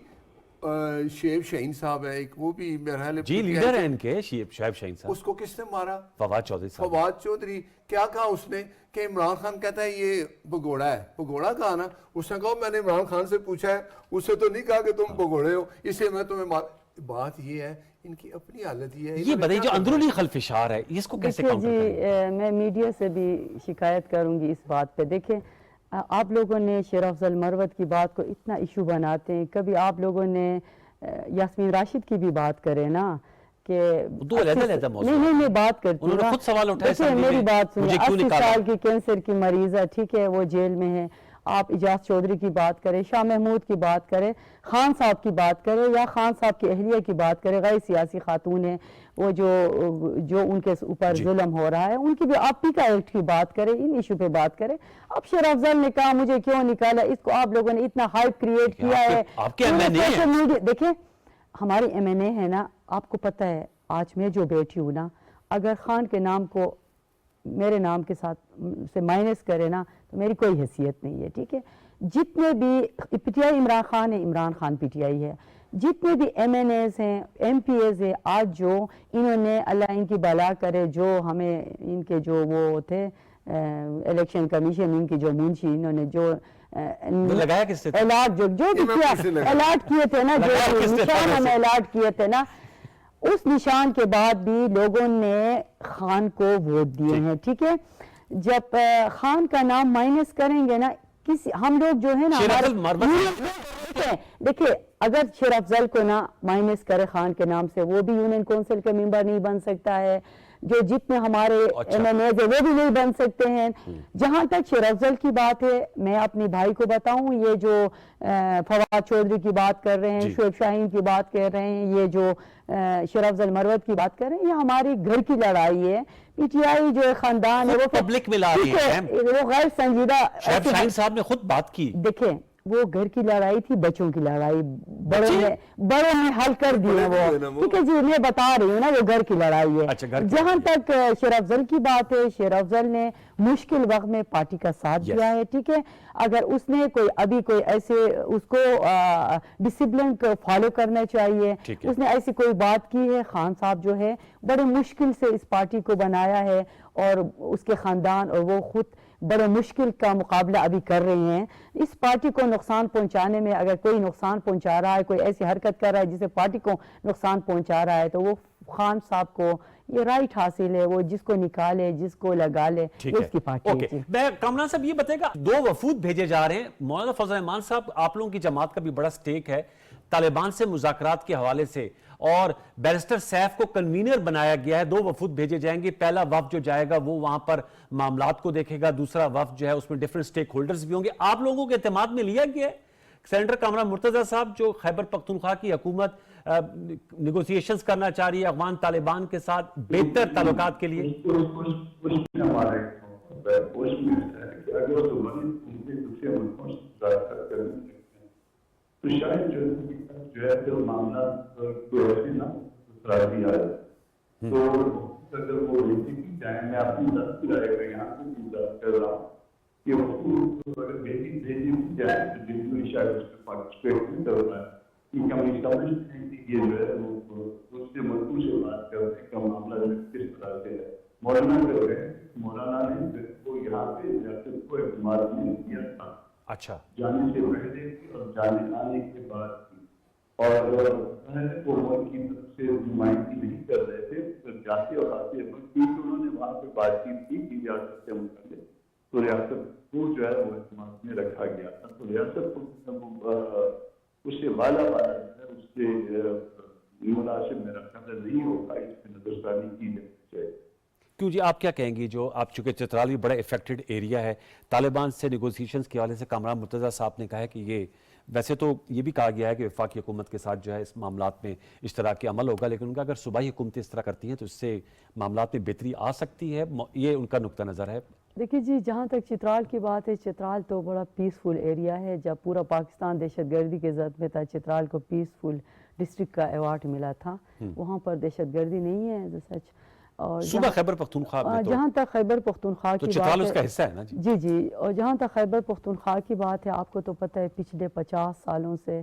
شعیب شاہین صاحب ہے ایک، وہ بھی میرا خیال جی لیڈر ہیں ان کے، شعیب شاہین صاحب. اس کو کس نے مارا؟ فواد چودھری صاحب. فواد چودھری. کیا کہا اس نے کہ عمران خان کہتا ہے یہ بگوڑا ہے. بگوڑا کہا نا. اس نے کہا میں نے عمران خان سے پوچھا ہے، اس سے تو نہیں کہا کہ تم بگوڑے ہو اس لیے میں تمہیں مار. بات یہ ہے ان کی اپنی حالت یہ ہے. یہ بتائیے جو اندرونی خلفشار ہے اس کو کیسے کاؤنٹر کریں گے؟ میں میڈیا سے بھی شکایت کروں گی اس بات پہ. دیکھیں آپ لوگوں نے شیر افضل مروت کی بات کو اتنا ایشو بناتے ہیں. کبھی آپ لوگوں نے یاسمین راشد کی بھی بات کرے نا کہ نہیں بات کرتی ہوں. خود سوال اٹھائے دیکھیں میری بات سنیں، 80 سال کی کینسر کی مریض ہے، ٹھیک ہے، وہ جیل میں ہے. آپ اجاز چودھری کی بات کریں، شاہ محمود کی بات کریں، خان صاحب کی بات کریں، یا خان صاحب کی اہلیہ کی بات کریں، غیر سیاسی خاتون ہیں وہ جو ان کے اوپر ظلم ہو رہا ہے، ان کی بھی آپ پی کا ایکٹ کی بات کریں، ان ایشو پہ بات کریں. اب شیر افضل نے کہا مجھے کیوں نکالا، اس کو آپ لوگوں نے اتنا ہائپ کریٹ کیا ہے. دیکھیں ہماری MNA ہے نا، آپ کو پتہ ہے آج میں جو بیٹھی ہوں نا، اگر خان کے نام کو میرے نام کے ساتھ سے مائنس کرے نا تو میری کوئی حیثیت نہیں ہے. ٹھیک ہے، جتنے بھی PTI عمران خان ہے، عمران خان PTI ہے، جتنے بھی MNAs ہیں، MPAs ہیں، آج جو انہوں نے اللہ ان کی بلا کرے، جو ہمیں ان کے جو وہ تھے الیکشن کمیشن، ان کی جو منشی، انہوں نے جو لگایا کس سے الاٹ جو بھی کیا الاٹ کیے تھے نا، جو نشان ہمیں الاٹ کیے تھے نا، اس نشان کے بعد بھی لوگوں نے خان کو ووٹ دیے ہیں، ٹھیک ہے. جب خان کا نام مائنس کریں گے نا، کسی ہم لوگ جو ہے نا شیر افضل مروت دیکھیں اگر شیر افضل کو نا مائنس کرے خان کے نام سے، وہ بھی یونین کونسل کا ممبر نہیں بن سکتا ہے، جو جتنے ہمارے ایم این ایز ہیں وہ بھی نہیں بن سکتے ہیں. جہاں تک شیر افضل کی بات ہے، میں اپنے بھائی کو بتاؤں، یہ جو فواد چودھری کی بات کر رہے ہیں، شعیب شاہین کی بات کر رہے ہیں، یہ جو شیر افضل مروت کی بات کر رہے ہیں، یہ ہماری گھر کی لڑائی ہے. پی ٹی آئی جو خاندان ہے وہ پبلک میں لا رہی ہے، وہ غیر سنجیدہ. شعیب شاہین صاحب نے خود بات کی. دیکھیں وہ گھر کی لڑائی تھی، بچوں کی لڑائی بڑوں نے حل کر دی ہے وہ، ٹھیک ہے جی، میں بتا رہی ہوں نا وہ گھر کی لڑائی ہے. جہاں تک شیر افضل کی بات ہے، شیر افضل نے مشکل وقت میں پارٹی کا ساتھ دیا ہے، ٹھیک ہے. اگر اس نے کوئی ایسے اس کو ڈسپلن کو فالو کرنا چاہیے، اس نے ایسی کوئی بات کی ہے. خان صاحب جو ہے بڑے مشکل سے اس پارٹی کو بنایا ہے، اور اس کے خاندان اور وہ خود بڑے مشکل کا مقابلہ ابھی کر رہے ہیں. اس پارٹی کو نقصان پہنچانے میں اگر کوئی نقصان پہنچا رہا ہے، کوئی ایسی حرکت کر رہا ہے جسے پارٹی کو نقصان پہنچا رہا ہے، تو وہ خان صاحب کو یہ رائٹ حاصل ہے، وہ جس کو نکالے، جس کو لگا لے، یہ اس کی پارٹی ہے. میں کامران صاحب یہ بتائے گا، 2 وفود بھیجے جا رہے ہیں. مولانا فضل الرحمان صاحب، آپ لوگوں کی جماعت کا بھی بڑا سٹیک ہے طالبان سے مذاکرات کے حوالے سے، اور بیرسٹر سیف کو کنوینر بنایا گیا ہے. 2 وفود بھیجے جائیں گے. پہلا وفد جو جائے گا وہ وہاں پر معاملات کو دیکھے گا، دوسرا وفد جو ہے اس میں ڈیفرنٹ سٹیک ہولڈرز بھی ہوں گے. آپ لوگوں کے اعتماد میں لیا گیا ہے سینیٹر کامران مرتضیٰ صاحب جو خیبر پختونخوا کی حکومت نیگوسیشنز کرنا چاہ رہی ہے افغان طالبان کے ساتھ بہتر تعلقات کے لیے؟ تو شاید جو ہے پھر معاملہ کوئی ایسی نہ دیا ہے، تو اگر وہ کی جائیں، میں اپنی طرف کی رائے کا یہاں سے بھی بات کر رہا ہوں کہ اگر بھیجی جائے تو جن کو شاید اس میں پارٹیسپیٹ نہیں کر رہا ہے، کیونکہ ہم اسٹیبلش ہیں کہ یہ جو ہے وہ اس سے ملکوں سے بات کرنے کا معاملہ کس طرح سے ہے. مولانا کر رہے ہیں، مولانا نے وہ یہاں پہ ریاست کو اعتماد نہیں کیا تھا، اچھا جانے سے پہلے اور جانے آنے کے بعد کی، اور وہ ملک کی طرف سے نمائندگی نہیں کر رہے تھے، جاتے اور آتے وقت کیونکہ انہوں نے وہاں پہ بات چیت کی کہ ریاست سے متعلق، تو ریاست کو جو ہے وہ اعتماد میں رکھا گیا تھا. تو ریاست کو اس سے والا جو ہے اس سے مناسب میرا خیال نہیں ہوگا، اس میں نظرثانی کی جائے. کیوں جی، آپ کیا کہیں گی؟ جو آپ چونکہ چترال بھی بڑا افیکٹڈ ایریا ہے طالبان سے نیگوسیشنز کے حوالے سے، کامران مرتضیٰ صاحب نے کہا ہے کہ یہ ویسے تو یہ بھی کہا گیا ہے کہ وفاقی حکومت کے ساتھ جو ہے اس معاملات میں اشتراکی عمل ہوگا، لیکن ان کا اگر صوبائی حکومتیں اس طرح کرتی ہیں تو اس سے معاملات میں بہتری آ سکتی ہے، یہ ان کا نقطہ نظر ہے. دیکھیے جی، جہاں تک چترال کی بات ہے، چترال تو بڑا پیسفل ایریا ہے. جب پورا پاکستان دہشت گردی کے زد میں تھا، چترال کو پیسفل ڈسٹرکٹ کا ایوارڈ ملا تھا. وہاں پر دہشت گردی نہیں ہے سچ. اور صوبہ خیبر پختونخوا میں جہاں تک خیبر پختونخوا کی چترال اس کا حصہ ہے نا جی جی، اور جہاں تک خیبر پختونخوا کی بات ہے، آپ کو تو پتہ ہے پچھلے 50 سالوں سے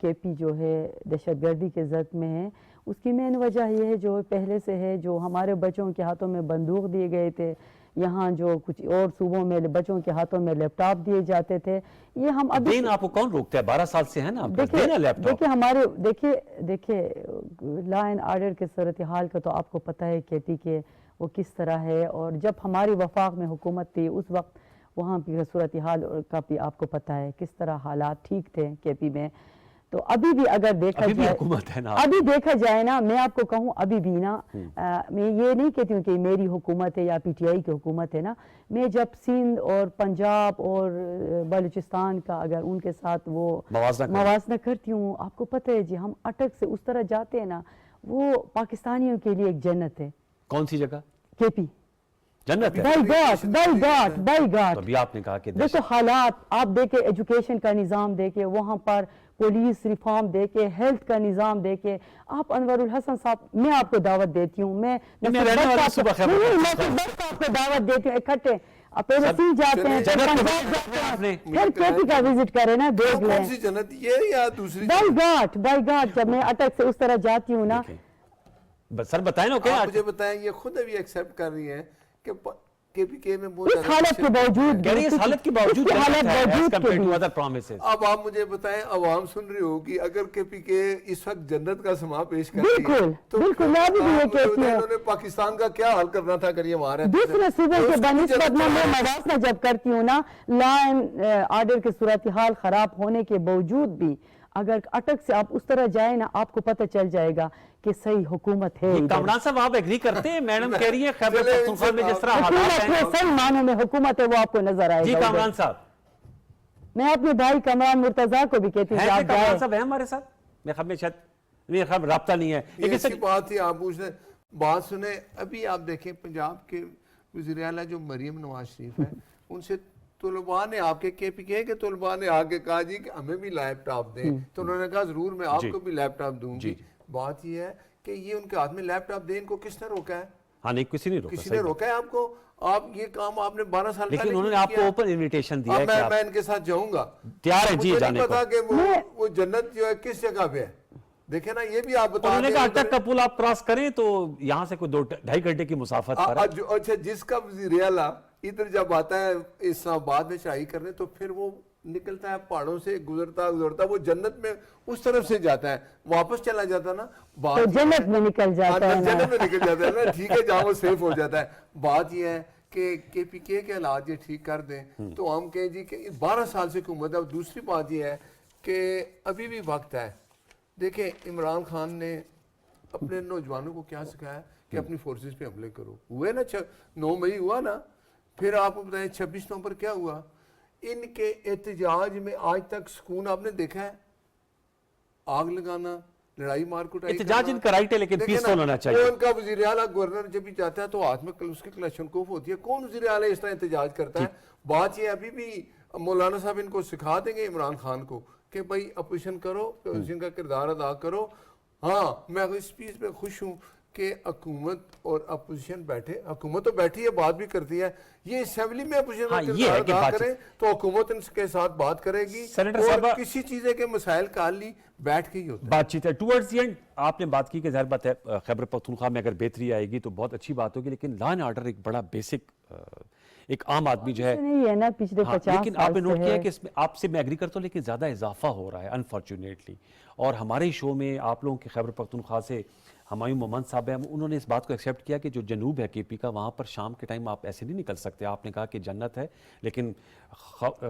کے پی جو ہے دہشت گردی کے زد میں ہے. اس کی مین وجہ یہ ہے جو پہلے سے ہے، جو ہمارے بچوں کے ہاتھوں میں بندوق دیے گئے تھے، یہاں جو کچھ اور صوبوں میں بچوں کے ہاتھوں میں لیپ ٹاپ دیے جاتے تھے. یہ ہم ابھی دین آپ کو کون روکتا ہے؟ 12 سال سے ہے نا دینا لیپ ٹاپ. دیکھیں ہمارے دیکھیں لا اینڈ آرڈر کے صورتحال کا تو آپ کو پتہ ہے کے پی کے وہ کس طرح ہے، اور جب ہماری وفاق میں حکومت تھی اس وقت وہاں کی صورتحال کا بھی آپ کو پتہ ہے کس طرح حالات ٹھیک تھے کے پی میں. تو ابھی بھی اگر دیکھا جائے، ابھی دیکھا جائے نا، میں آپ کو کہوں ابھی بھی نا، میں یہ نہیں کہتی ہوں کہ میری حکومت ہے یا پی ٹی آئی کی حکومت ہے نا، میں جب سندھ اور پنجاب اور بلوچستان کا اگر ان کے ساتھ وہ موازنہ کرتی ہوں، آپ کو پتہ ہے جی ہم اٹک سے اس طرح جاتے ہیں نا، وہ پاکستانیوں کے لیے ایک جنت ہے. کون سی جگہ؟ کے پی جنت ہے. By got. ابھی آپ نے کہا کہ دیکھو حالات آپ دیکھیں، ایجوکیشن کا نظام دیکھیں، وہاں پر پولیس ریفارم دیکھیں، ہیلتھ کا نظام دیکھیں. آپ انور الحسن صاحب، میں آپ کو دعوت دیتی ہوں، میں آپ کو دعوت دیتی ہوں، اکٹھے پہلے سی جاتے ہیں، پھر کے پی کا وزٹ کریں نا، دیکھ لیں. بائی گاٹ جب میں اٹک سے اس طرح جاتی ہوں نا. سر بتائیں نا، مجھے بتائیں، یہ خود ابھی ایکسیپٹ کر رہی ہیں کہ KPK میں بہت اس حالت کے باوجود کہہ رہی ہے اس حالت کے باوجود اس حالت جنت ہے as باوجود compared کے to بھی other promises. اب آپ مجھے بتائیں عوام سن رہی ہوگی اگر KPK اس وقت جنت کا سما پیش کرتی ہے بالکل تو بالکل میں بھی یہ کہتی ہوں انہوں نے پاکستان کا کیا حل کرنا تھا اگر یہ وہاں رہتے تھے؟ دوسرے صوبوں تو کے اس کی بنسبت جنت میں ہے۔ موازنہ جب کرتی ہوں نا لا آرڈر کی صورتحال خراب ہونے کے باوجود بھی اگر اٹک سے آپ اس طرح جائیں نا آپ کو پتہ چل جائے گا کہ صحیح حکومت ہے یہ ادھر۔ کامران صاحب آپ ایگری کرتے ہیں میڈم کہہ رہی ہیں خیبر چلے پختونخوا میں جس طرح حکومت حالات ہے ہیں صحیح معنوں میں حکومت ہے وہ آپ کو نظر آئے جی گا کامران ادھر۔ صاحب میں اپنے بھائی کامران مرتضیٰ کو بھی کہتی ہوں کہ ہیں آپ کہ کامران جائیں صاحب ہیں ہمارے ساتھ میں خبر شاید میرے خبر رابطہ نہیں ہے یہ لیکن ایسی سر بات تھی آپ پوچھ رہے بات سنیں ابھی آپ دیکھیں پنجاب کے وزیر اعلیٰ جو مریم نواز شریف ہے ان سے طلباء نے آپ کے KPK کے طلباء نے آگے کہا جی کہ ہمیں بھی لیپ ٹاپ دیں تو انہوں نے کہا ضرور میں آپ کو بھی لیپ ٹاپ دوں گی بات یہ ہے کہ یہ ان کے ہاتھ میں لیپ ٹاپ دیں ان کو کس نے روکا ہے ہاں نہیں کسی نہیں روکا کسی نے روکا ہے آپ کو آپ یہ کام آپ نے 12 سال لیکن انہوں نے آپ کو اوپن انویٹیشن دیا ہے کہ آپ میں ان کے ساتھ جاؤں گا تیار ہے جی مجھے جانے نہیں کو پتا کہ وہ جنت جو ہے کس جگہ پہ ہے دیکھیں نا یہ بھی آپ بتا انہوں نے دیں کہا اٹک کا پل آپ کراس کریں تو یہاں سے کوئی 2.5 گھنٹے کی مسافت پر ہے اچھا جس کا وزیر اعلیٰ ادھر جب آتا ہے اسلام آباد میں چڑھائی کرنے تو پھر وہ نکلتا ہے پہاڑوں سے گزرتا وہ جنت میں اس طرف سے جاتا ہے واپس چلا جاتا نا تو جنت میں نکل جاتا ہے جنت میں نکل جاتا ہے نا ٹھیک ہے جہاں وہ سیف ہو جاتا ہے بات یہ ہے کہ KPK کے حالات یہ ٹھیک کر دیں تو ہم کہیں جی کہ 12 سال سے حکومت ہے دوسری بات یہ ہے کہ ابھی بھی وقت ہے دیکھیں عمران خان نے اپنے نوجوانوں کو کیا سکھایا کہ اپنی فورسز پہ حملے کرو ہوئے نا 9 مئی ہوا نا پھر آپ کو بتائیں 26 نومبر کیا ہوا ان کے احتجاج میں آج تک سکون آپ نے دیکھا ہے آگ لگانا لڑائی مار کٹائی احتجاج ان کا رائٹ ہے لیکن پیسفل ہونا چاہیے ان کا وزیر اعلیٰ گورنر جب بھی جاتا ہے تو ہاتھ میں اس کے کلاشنکوف ہوتی ہے کون وزیر اعلیٰ اس طرح احتجاج کرتا ہے بات یہ ابھی بھی مولانا صاحب ان کو سکھا دیں گے عمران خان کو کہ بھائی اپوزیشن کرو اپوزیشن کا کردار ادا کرو ہاں میں اس چیز پہ خوش ہوں کہ حکومت اور اپوزیشن بیٹھے حکومت تو بیٹھی ہے بات بھی کرتی ہے یہ اسمبلی میں اپوزیشن کا کردار ادا کریں تو حکومت ان کے ساتھ بات کرے گی اور کسی چیزیں کے مسائل کا حل بیٹھ کے ہی ہوتا ہے بات چیت ہے ٹورڈز دی اینڈ آپ نے بات کی کہ ظاہر بات ہے خیبر پختونخوا میں اگر بہتری آئے گی تو بہت اچھی بات ہوگی لیکن لا اینڈ آرڈر ایک بڑا بیسک ایک عام آدمی جو ہے نہیں ہے نا پچھلے 50 سال لیکن آپ نے نوٹ کیا کہ اس میں آپ سے میں ایگری کرتا ہوں لیکن زیادہ اضافہ ہو رہا ہے انفارچونیٹلی اور ہمارے شو میں آپ لوگوں کے خیبر پختونخوا سے ہمایوں مومند صاحب ہیں انہوں نے اس بات کو ایکسیپٹ کیا کہ جو جنوب ہے KP کا وہاں پر شام کے ٹائم آپ ایسے نہیں نکل سکتے آپ نے کہا کہ جنت ہے لیکن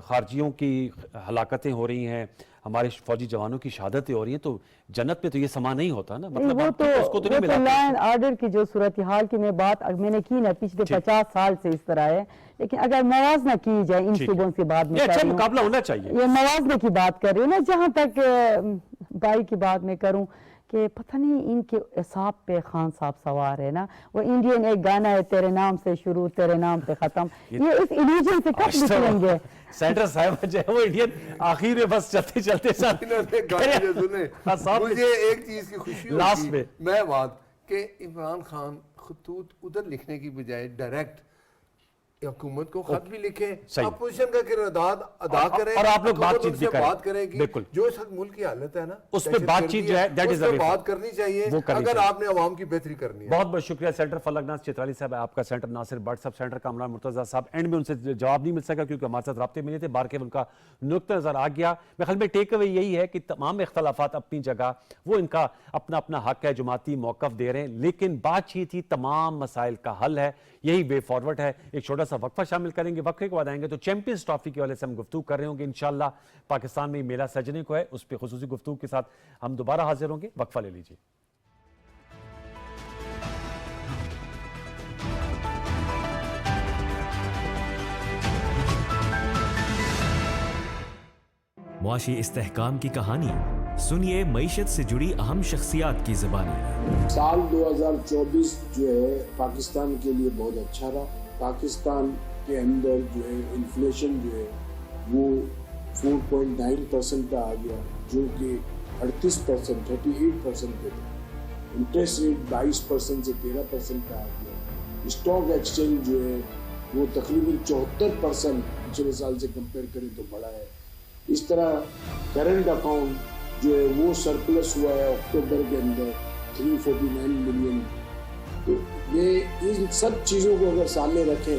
خارجیوں کی ہلاکتیں ہو رہی ہیں ہمارے فوجی جوانوں کی شہادتیں ہو رہی ہیں تو جنت میں تو یہ سما نہیں ہوتا نا مطلب اس کو تو نہیں ملا لا اینڈ آرڈر کی جو صورتحال کی میں نے کی نا پچھلے 50 سال سے اس طرح ہے لیکن اگر موازنہ کی جائے ان صوبوں سے بات میں اچھا مقابلہ ہونا چاہیے یہ موازنے کی بات کر رہی ہوں نا جہاں تک بھائی کی بات میں کروں کہ پتہ نہیں ان کے اعصاب پہ خان صاحب سوار ہے نا وہ انڈین ایک گانا ہے تیرے نام سے شروع تیرے نام پہ ختم یہ اس ایلیجن سے کب نکلیں گے سینٹر صاحب جو ہے وہ انڈین آخر میں بس چلتے چلتے مجھے ایک چیز کی خوشی ہوگی میں بات کہ عمران خان خطوط ادھر لکھنے کی بجائے ڈائریکٹ حکومت کو خط بھی لکھے اپوزیشن کا کردار ادا کریں اور آپ لوگ بات چیت بھی بات کریں گی جو اس وقت ملک کی حالت ہے نا اس پہ بات چیت جو ہے اس پہ بات کرنی چاہیے اگر آپ نے عوام کی بہتری کرنی ہے بہت بہت شکریہ سینٹر فلکناز چترالی صاحب آپ کا centre Nasir but sub centre Kamran Murtaza صاحب اینڈ میں ان سے جواب نہیں مل سکا کیونکہ ہمارے ساتھ رابطے ملے تھے بار کے ان کا نقطہ نظر آ گیا میں خیال میں ٹیک اوے یہی ہے کہ تمام اختلافات اپنی جگہ وہ ان کا اپنا اپنا حق ہے جماعتی موقف دے رہے ہیں لیکن بات چیت ہی تمام مسائل کا حل ہے یہی وے فارورڈ ہے ایک چھوٹا سا وقفہ شامل کریں گے وقفے کے بعد آئیں گے تو چیمپئنز ٹرافی کے والے سے ہم گفتگو کر رہے ہوں گے انشاءاللہ پاکستان میں میلہ سجنے کو ہے اس پہ خصوصی گفتگو کے ساتھ ہم دوبارہ حاضر ہوں گے وقفہ لے لیجیے معاشی استحکام کی کہانی سنیے معیشت سے جڑی اہم شخصیات کی زبانی سال 2024 جو ہے پاکستان کے لیے بہت اچھا رہا پاکستان کے اندر جو ہے انفلیشن جو ہے وہ 4.9% کا آ گیا جو کہ 38% پہ تھا انٹرسٹ ریٹ 22% سے 13% کا آ گیا اسٹاک ایکسچینج جو ہے وہ تقریباً 74% پچھلے سال سے کمپیئر کریں تو بڑا ہے اس طرح کرنٹ اکاؤنٹ جو ہے وہ سرپلس ہوا ہے اکتوبر کے اندر 349 ملین تو یہ ان سب چیزوں کو اگر سامنے رکھیں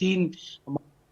3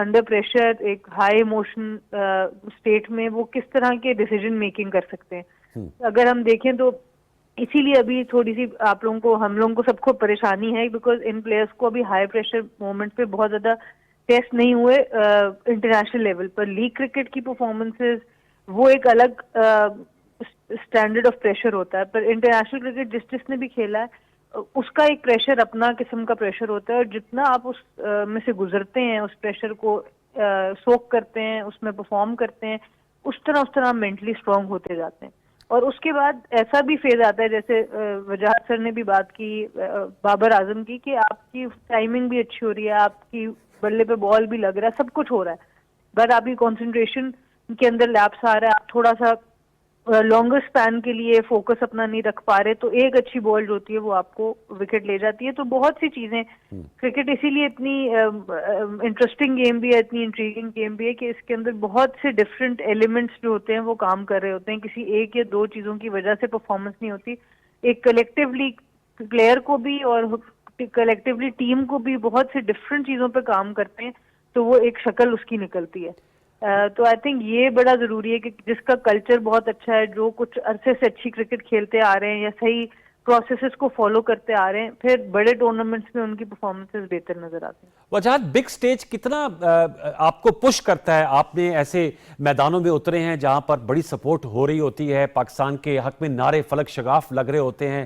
انڈر پریشر ایک ہائی ایموشن اسٹیٹ میں وہ کس طرح کے ڈیسیجن میکنگ کر سکتے ہیں. اگر ہم دیکھیں تو اسی لیے ابھی تھوڑی سی آپ لوگوں کو ہم لوگوں کو سب کو پریشانی ہے بیکاز ان پلیئرس کو ابھی ہائی پریشر مومنٹ پہ بہت زیادہ ٹیسٹ نہیں ہوئے انٹرنیشنل لیول پر. لیگ کرکٹ کی پرفارمنسز وہ ایک الگ اسٹینڈرڈ آف پریشر ہوتا ہے, پر انٹرنیشنل کرکٹ جس نے بھی کھیلا ہے اس کا ایک پریشر اپنا قسم کا پریشر ہوتا ہے, اور جتنا آپ اس میں سے گزرتے ہیں, اس پریشر کو سوک کرتے ہیں, اس میں پرفارم کرتے ہیں, اس طرح مینٹلی اسٹرانگ ہوتے جاتے ہیں. اور اس کے بعد ایسا بھی فیز آتا ہے جیسے وجاہت سر نے بھی بات کی بابر اعظم کی کہ آپ کی ٹائمنگ بھی اچھی ہو رہی ہے, آپ کی بلے پہ بال بھی لگ رہا ہے, سب کچھ ہو رہا ہے, بٹ آپ کی کنسنٹریشن کے اندر لیپس آ رہا ہے, آپ تھوڑا سا لانگر سپین کے لیے فوکس اپنا نہیں رکھ پا رہے, تو ایک اچھی بال جو ہوتی ہے وہ آپ کو وکٹ لے جاتی ہے. تو بہت سی چیزیں کرکٹ اسی لیے اتنی انٹرسٹنگ گیم بھی ہے, اتنی انٹریگنگ گیم بھی ہے کہ اس کے اندر بہت سے ڈفرینٹ ایلیمنٹس جو ہوتے ہیں وہ کام کر رہے ہوتے ہیں. کسی ایک یا دو چیزوں کی وجہ سے پرفارمنس نہیں ہوتی, ایک کلیکٹیولی پلیئر کو بھی اور کلیکٹیولی ٹیم کو بھی بہت سے ڈفرینٹ چیزوں پہ کام کرتے ہیں تو وہ ایک شکل اس کی نکلتی ہے. تو آئی تھنک یہ بڑا ضروری ہے کہ جس کا کلچر بہت اچھا ہے, جو کچھ عرصے سے اچھی کرکٹ کھیلتے آ رہے ہیں یا صحیح پروسیسز کو فالو کرتے آ رہے ہیں, پھر بڑے ٹورنامنٹس میں ان کی پرفارمنسز بہتر نظر آتی ہیں. وجاہت بگ سٹیج کتنا آپ کو پش کرتا ہے؟ آپ نے ایسے میدانوں میں اترے ہیں جہاں پر بڑی سپورٹ ہو رہی ہوتی ہے, پاکستان کے حق میں نعرے فلک شگاف لگ رہے ہوتے ہیں,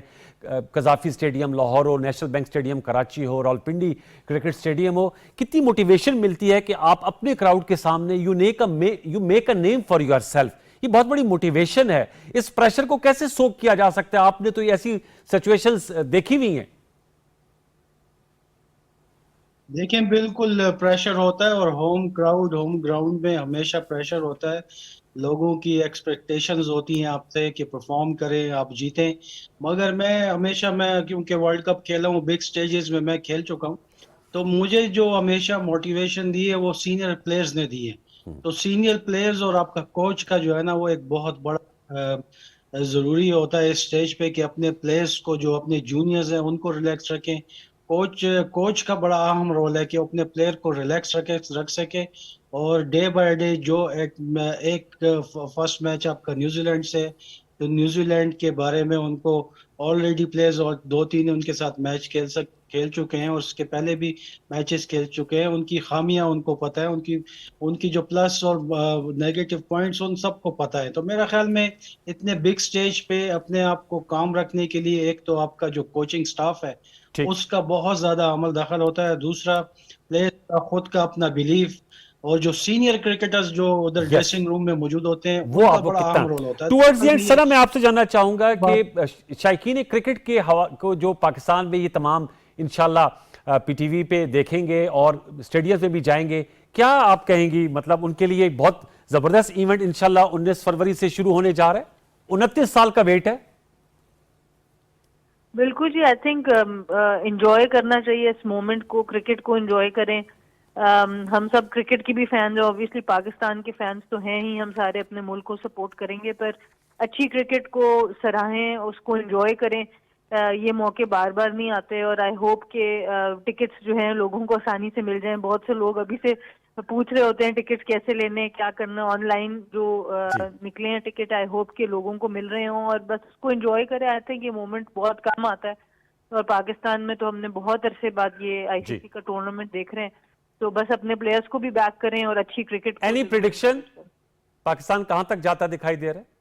قذافی اسٹیڈیم لاہور ہو, نیشنل بینک اسٹیڈیم کراچی ہو, راولپنڈی کرکٹ اسٹیڈیم ہو, کتنی موٹیویشن ملتی ہے کہ آپ اپنے کراؤڈ کے سامنے you make a name for your self. یہ بہت بڑی موٹیویشن ہے. اس پریشر کو کیسے سوک کیا جا سکتا ہے؟ آپ نے تو ایسی سچویشنز دیکھی ہوئی ہیں. دیکھیں بالکل پریشر ہوتا ہے, اور ہوم گراؤنڈ میں ہمیشہ پریشر ہوتا ہے. لوگوں کی ایکسپیکٹیشنز ہوتی ہیں آپ سے کہ پرفارم کریں, آپ جیتیں. مگر میں کیونکہ ورلڈ کپ کھیلا ہوں, بگ سٹیجز میں کھیل چکا ہوں, تو مجھے جو ہمیشہ موٹیویشن دی ہے وہ سینئر پلیئرز نے دی ہے. تو سینئر پلیئرز اور آپ کا کوچ کا جو ہے نا وہ ایک بہت بڑا ضروری ہوتا ہے اس سٹیج پہ کہ اپنے پلیئرز کو, جو اپنے جونیئرز ہیں ان کو ریلیکس رکھیں. کوچ کا بڑا اہم رول ہے کہ اپنے پلیئر کو ریلیکس رکھ سکے, اور ڈے بائی ڈے جو ایک فرسٹ میچ آپ کا نیوزی لینڈ سے, تو نیوزی لینڈ کے بارے میں ان کو آلریڈی پلیئرز اور 2-3 ان کے ساتھ میچ کھیل چکے ہیں, اور اس کے پہلے بھی میچز کھیل چکے ہیں. ان کی خامیاں ان کو پتہ ہے, ان کی جو پلس اور نیگیٹو پوائنٹس ان سب کو پتہ ہے. تو میرا خیال میں اتنے بگ سٹیج پہ اپنے آپ کو کام رکھنے کے لیے ایک تو آپ کا جو کوچنگ سٹاف ہے اس کا بہت زیادہ عمل دخل ہوتا ہے, دوسرا پلیئر کا خود کا اپنا بیلیف, اور جو سینئر کرکٹرز جو ادھر ڈریسنگ روم میں موجود ہوتے ہیں وہ ان کا بڑا اہم رول ہوتا ہے. ٹورڈز دی اینڈ سنا میں آپ سے جاننا چاہوں گا کہ شائقین کرکٹ کے کو جو پاکستان میں یہ تمام انشاءاللہ پی ٹی وی پہ دیکھیں گے اور اسٹیڈیم میں بھی جائیں گے, کیا آپ کہیں گی؟ مطلب ان کے لیے ایک بہت زبردست ایونٹ انشاءاللہ 19 فروری سے شروع ہونے جا رہا ہے. 29 سال کا ویٹ ہے. بالکل جی, آئی تھنک انجوائے کرنا چاہیے اس مومنٹ کو, کرکٹ کو انجوائے کریں. ہم سب کرکٹ کی بھی فینز ہیں, اوبویسلی پاکستان کے فینز تو ہیں ہی, ہم سارے اپنے ملک کو سپورٹ کریں گے, پر اچھی کرکٹ کو سراہیں, اس کو انجوائے کریں. یہ موقع بار بار نہیں آتے, اور آئی ہوپ کہ ٹکٹس جو ہیں لوگوں کو آسانی سے مل جائیں. بہت سے لوگ ابھی سے پوچھ رہے ہوتے ہیں ٹکٹ کیسے لینے, کیا کرنا. آن لائن جو نکلے ہیں ٹکٹ, آئی ہوپ کہ لوگوں کو مل رہے ہوں, اور بس اس کو انجوائے کریں. آئی تھنک یہ مومنٹ بہت کم آتا ہے, اور پاکستان میں تو ہم نے بہت عرصے بعد یہ آئی سی سی کا ٹورنامنٹ دیکھ رہے ہیں, تو بس اپنے پلیئرز کو بھی بیک کریں اور اچھی کرکٹ. اینی پریڈکشن پاکستان کہاں تک جاتا دکھائی دے رہا ہے؟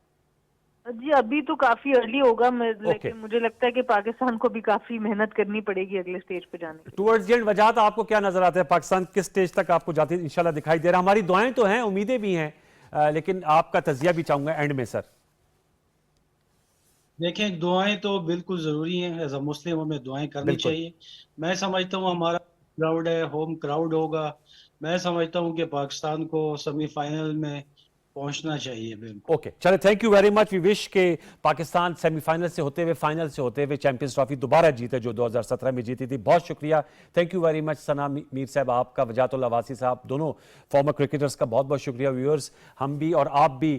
جی ابھی تو کافی ارلی ہوگا, لیکن مجھے لگتا ہے کہ پاکستان کو بھی کافی محنت کرنی پڑے گی اگلے سٹیج پہ جانے کی. ٹورڈز دی اینڈ وجاہت آپ کو کیا نظر آتا ہے, پاکستان کس سٹیج تک آپ کو جاتے انشاءاللہ دکھائی دے رہا ہے؟ ہماری دعائیں تو ہیں, امیدیں بھی ہیں, لیکن آپ کا تجزیہ بھی چاہوں گا اینڈ میں. سر دیکھیں دعائیں تو بالکل ضروری ہیں, ایز اے مسلم ہمیں دعائیں کرنی چاہیے. میں سمجھتا ہوں ہمارا کراؤڈ ہے, ہوم کراؤڈ ہوگا, میں سمجھتا ہوں کہ پاکستان کو سیمی فائنل میں پہنچنا چاہیے. بالکل اوکے, چلے تھینک یو ویری مچ. وی وش کہ پاکستان سیمی فائنل سے ہوتے ہوئے فائنل سے ہوتے ہوئے چیمپئنز ٹرافی دوبارہ جیتے جو 2017 میں جیتی تھی. بہت شکریہ, thank you very much Sana Mir صاحب, آپ کا, وجاہت اللہ واسی صاحب, دونوں فارمر کرکٹرز کا بہت بہت شکریہ. ویورز, ہم بھی اور آپ بھی